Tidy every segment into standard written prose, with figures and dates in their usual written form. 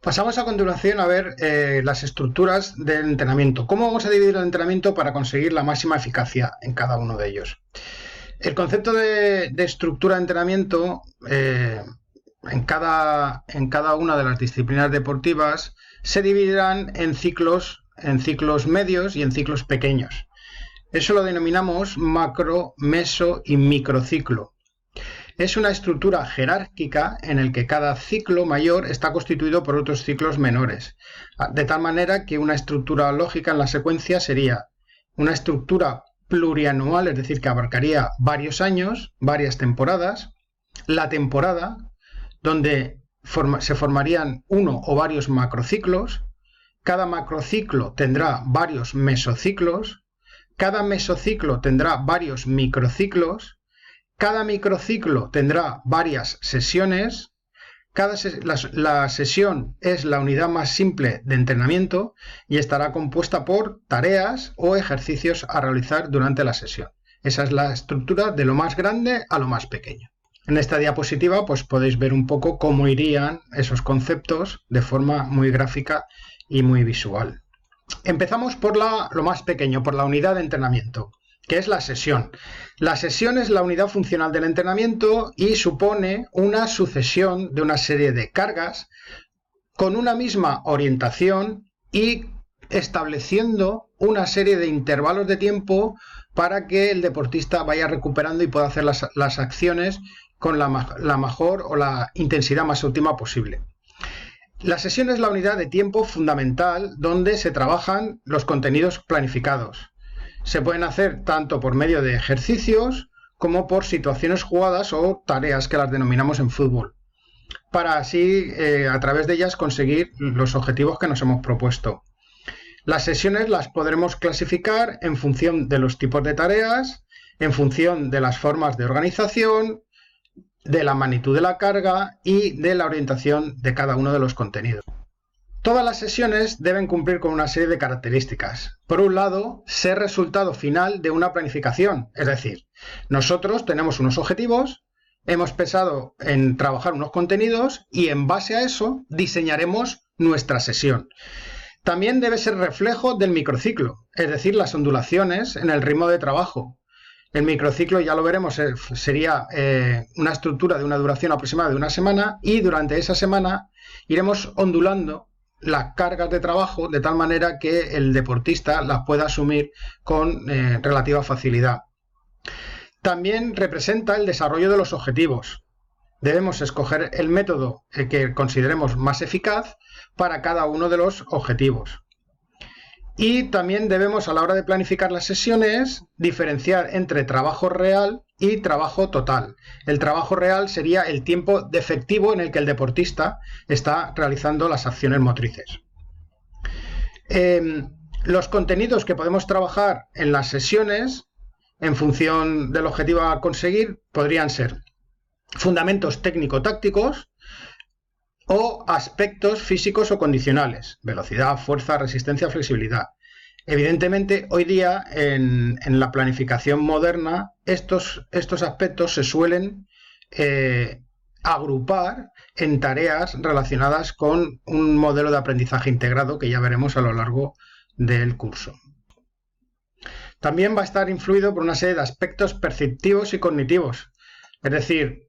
Pasamos a continuación a ver las estructuras del entrenamiento. ¿Cómo vamos a dividir el entrenamiento para conseguir la máxima eficacia en cada uno de ellos? El concepto de estructura de entrenamiento en cada una de las disciplinas deportivas se dividirán en ciclos medios y en ciclos pequeños. Eso lo denominamos macro, meso y microciclo. Es una estructura jerárquica en el que cada ciclo mayor está constituido por otros ciclos menores, de tal manera que una estructura lógica en la secuencia sería una estructura plurianual, es decir, que abarcaría varios años, varias temporadas, la temporada, donde se formarían uno o varios macrociclos, cada macrociclo tendrá varios mesociclos, cada mesociclo tendrá varios microciclos, cada microciclo tendrá varias sesiones, la sesión es la unidad más simple de entrenamiento y estará compuesta por tareas o ejercicios a realizar durante la sesión. Esa es la estructura de lo más grande a lo más pequeño. En esta diapositiva pues podéis ver un poco cómo irían esos conceptos de forma muy gráfica y muy visual. Empezamos por lo más pequeño, por la unidad de entrenamiento, que es la sesión. La sesión es la unidad funcional del entrenamiento y supone una sucesión de una serie de cargas con una misma orientación y estableciendo una serie de intervalos de tiempo para que el deportista vaya recuperando y pueda hacer las acciones con la mejor o la intensidad más óptima posible. La sesión es la unidad de tiempo fundamental donde se trabajan los contenidos planificados. Se pueden hacer tanto por medio de ejercicios como por situaciones jugadas o tareas que las denominamos en fútbol, para así a través de ellas conseguir los objetivos que nos hemos propuesto. Las sesiones las podremos clasificar en función de los tipos de tareas, en función de las formas de organización, de la magnitud de la carga y de la orientación de cada uno de los contenidos. Todas las sesiones deben cumplir con una serie de características. Por un lado, ser resultado final de una planificación, es decir, nosotros tenemos unos objetivos, hemos pensado en trabajar unos contenidos y en base a eso diseñaremos nuestra sesión. También debe ser reflejo del microciclo, es decir, las ondulaciones en el ritmo de trabajo. El microciclo, ya lo veremos, sería una estructura de una duración aproximada de una semana y durante esa semana iremos ondulando las cargas de trabajo de tal manera que el deportista las pueda asumir con relativa facilidad. También representa el desarrollo de los objetivos. Debemos escoger el método que consideremos más eficaz para cada uno de los objetivos. Y también debemos, a la hora de planificar las sesiones, diferenciar entre trabajo real y trabajo total. El trabajo real sería el tiempo de efectivo en el que el deportista está realizando las acciones motrices. Los contenidos que podemos trabajar en las sesiones, en función del objetivo a conseguir, podrían ser fundamentos técnico-tácticos o aspectos físicos o condicionales, velocidad, fuerza, resistencia, flexibilidad. Evidentemente, hoy día en la planificación moderna, estos aspectos se suelen agrupar en tareas relacionadas con un modelo de aprendizaje integrado que ya veremos a lo largo del curso. También va a estar influido por una serie de aspectos perceptivos y cognitivos, es decir,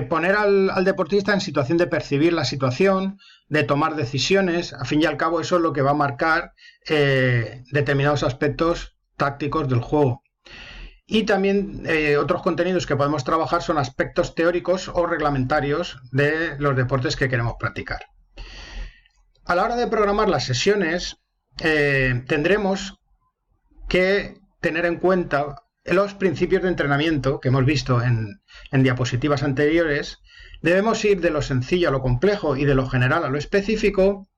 poner al deportista en situación de percibir la situación, de tomar decisiones. Al fin y al cabo eso es lo que va a marcar determinados aspectos tácticos del juego. Y también otros contenidos que podemos trabajar son aspectos teóricos o reglamentarios de los deportes que queremos practicar. A la hora de programar las sesiones tendremos que tener en cuenta los principios de entrenamiento que hemos visto en diapositivas anteriores. Debemos ir de lo sencillo a lo complejo y de lo general a lo específico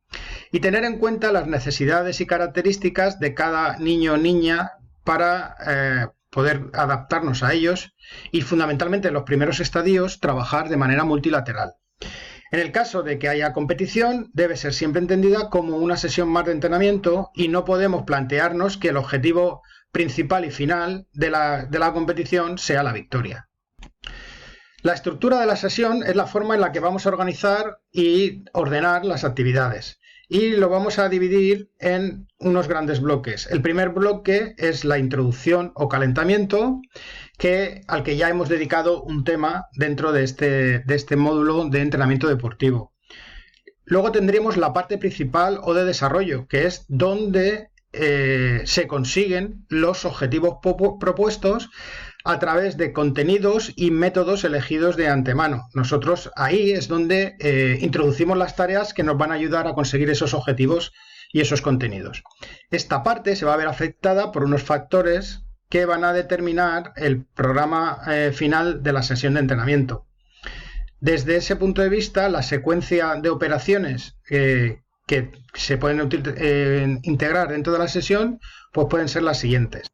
y tener en cuenta las necesidades y características de cada niño o niña para poder adaptarnos a ellos y fundamentalmente en los primeros estadios trabajar de manera multilateral. En el caso de que haya competición, debe ser siempre entendida como una sesión más de entrenamiento y no podemos plantearnos que el objetivo principal y final de la competición sea la victoria. La estructura de la sesión es la forma en la que vamos a organizar y ordenar las actividades. Y lo vamos a dividir en unos grandes bloques. El primer bloque es la introducción o calentamiento, al que ya hemos dedicado un tema dentro de este módulo de entrenamiento deportivo. Luego tendremos la parte principal o de desarrollo, que es donde se consiguen los objetivos propuestos a través de contenidos y métodos elegidos de antemano. Nosotros ahí es donde introducimos las tareas que nos van a ayudar a conseguir esos objetivos y esos contenidos. Esta parte se va a ver afectada por unos factores que van a determinar el programa final de la sesión de entrenamiento. Desde ese punto de vista, la secuencia de operaciones que se pueden integrar dentro de la sesión, pues pueden ser las siguientes.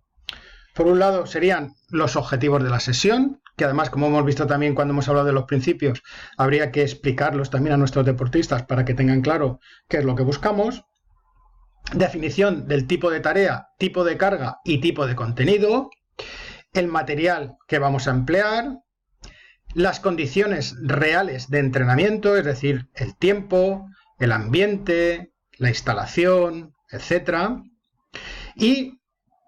Por un lado serían los objetivos de la sesión, que además, como hemos visto también cuando hemos hablado de los principios, habría que explicarlos también a nuestros deportistas para que tengan claro qué es lo que buscamos. Definición del tipo de tarea, tipo de carga y tipo de contenido. El material que vamos a emplear. Las condiciones reales de entrenamiento, es decir, el tiempo, el ambiente, la instalación, etc. Y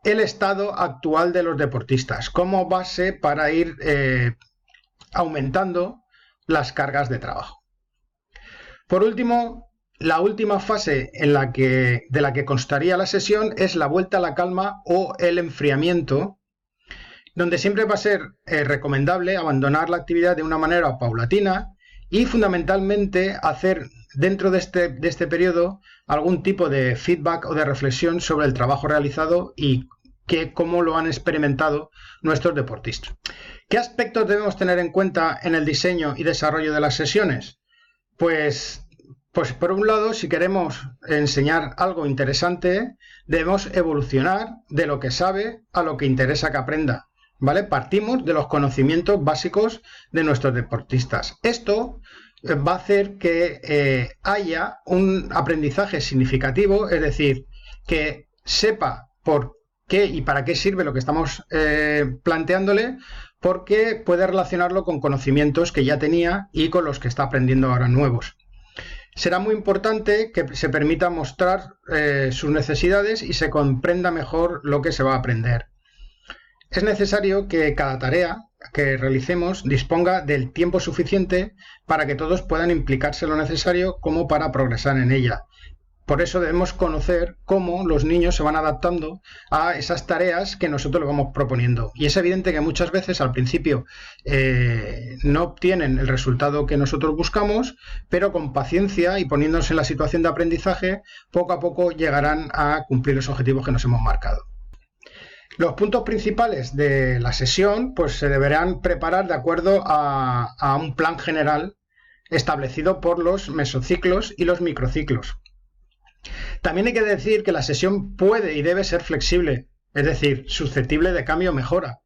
el estado actual de los deportistas como base para ir aumentando las cargas de trabajo. Por último, la última fase de la que constaría la sesión es la vuelta a la calma o el enfriamiento, donde siempre va a ser recomendable abandonar la actividad de una manera paulatina y fundamentalmente hacer dentro de este periodo algún tipo de feedback o de reflexión sobre el trabajo realizado y cómo lo han experimentado nuestros deportistas. ¿Qué aspectos debemos tener en cuenta en el diseño y desarrollo de las sesiones? Pues por un lado, si queremos enseñar algo interesante, debemos evolucionar de lo que sabe a lo que interesa que aprenda, ¿vale? Partimos de los conocimientos básicos de nuestros deportistas. Esto va a hacer que haya un aprendizaje significativo, es decir, que sepa por qué y para qué sirve lo que estamos planteándole, porque puede relacionarlo con conocimientos que ya tenía y con los que está aprendiendo ahora nuevos. Será muy importante que se permita mostrar sus necesidades y se comprenda mejor lo que se va a aprender. Es necesario que cada tarea que realicemos disponga del tiempo suficiente para que todos puedan implicarse lo necesario como para progresar en ella. Por eso debemos conocer cómo los niños se van adaptando a esas tareas que nosotros les vamos proponiendo. Y es evidente que muchas veces al principio no obtienen el resultado que nosotros buscamos, pero con paciencia y poniéndose en la situación de aprendizaje, poco a poco llegarán a cumplir los objetivos que nos hemos marcado. Los puntos principales de la sesión pues, se deberán preparar de acuerdo a un plan general establecido por los mesociclos y los microciclos. También hay que decir que la sesión puede y debe ser flexible, es decir, susceptible de cambio o mejora.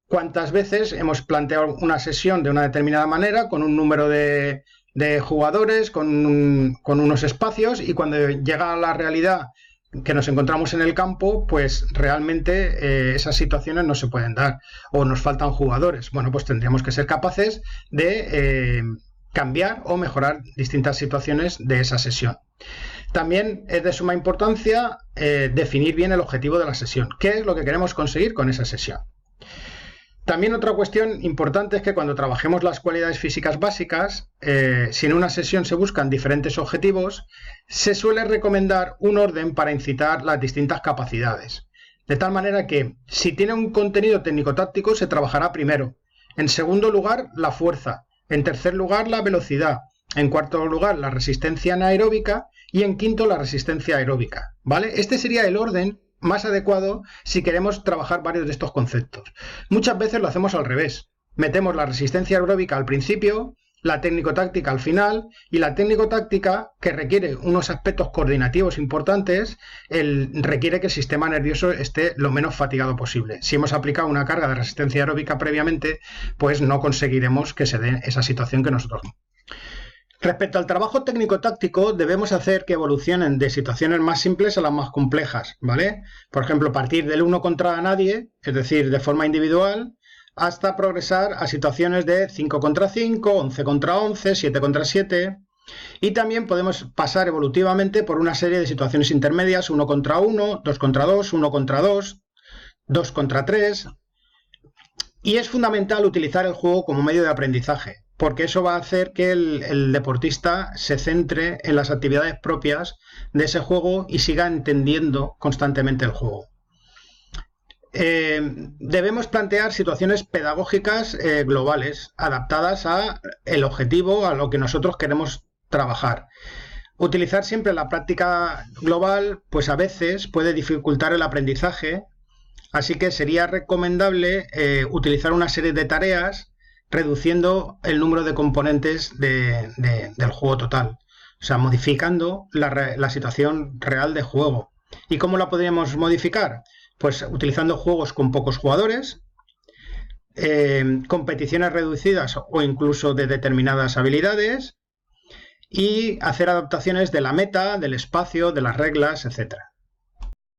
¿Cuántas veces hemos planteado una sesión de una determinada manera, con un número de jugadores, con unos espacios, y cuando llega a la realidad que nos encontramos en el campo, pues realmente esas situaciones no se pueden dar o nos faltan jugadores? Bueno, pues tendríamos que ser capaces de cambiar o mejorar distintas situaciones de esa sesión. También es de suma importancia definir bien el objetivo de la sesión. ¿Qué es lo que queremos conseguir con esa sesión? También otra cuestión importante es que cuando trabajemos las cualidades físicas básicas, si en una sesión se buscan diferentes objetivos, se suele recomendar un orden para incitar las distintas capacidades. De tal manera que si tiene un contenido técnico-táctico se trabajará primero. En segundo lugar, la fuerza. En tercer lugar, la velocidad. En cuarto lugar, la resistencia anaeróbica. Y en quinto, la resistencia aeróbica, ¿vale? Este sería el orden más adecuado si queremos trabajar varios de estos conceptos. Muchas veces lo hacemos al revés. Metemos la resistencia aeróbica al principio, la técnico-táctica al final, y la técnico-táctica, que requiere unos aspectos coordinativos importantes, requiere que el sistema nervioso esté lo menos fatigado posible. Si hemos aplicado una carga de resistencia aeróbica previamente, pues no conseguiremos que se dé esa situación que nosotros. Respecto al trabajo técnico-táctico, debemos hacer que evolucionen de situaciones más simples a las más complejas, ¿vale? Por ejemplo, partir del uno contra nadie, es decir, de forma individual, hasta progresar a situaciones de 5 contra 5, 11 contra 11, 7 contra 7. Y también podemos pasar evolutivamente por una serie de situaciones intermedias, 1 contra 1, 2 contra 2, 1 contra 2, 2 contra 3. Y es fundamental utilizar el juego como medio de aprendizaje, porque eso va a hacer que el deportista se centre en las actividades propias de ese juego y siga entendiendo constantemente el juego. Debemos plantear situaciones pedagógicas globales, adaptadas al objetivo, a lo que nosotros queremos trabajar. Utilizar siempre la práctica global, pues a veces puede dificultar el aprendizaje, así que sería recomendable utilizar una serie de tareas reduciendo el número de componentes del juego total, o sea, modificando la situación real de juego. ¿Y cómo la podríamos modificar? Pues utilizando juegos con pocos jugadores, competiciones reducidas o incluso de determinadas habilidades, y hacer adaptaciones de la meta, del espacio, de las reglas, etc.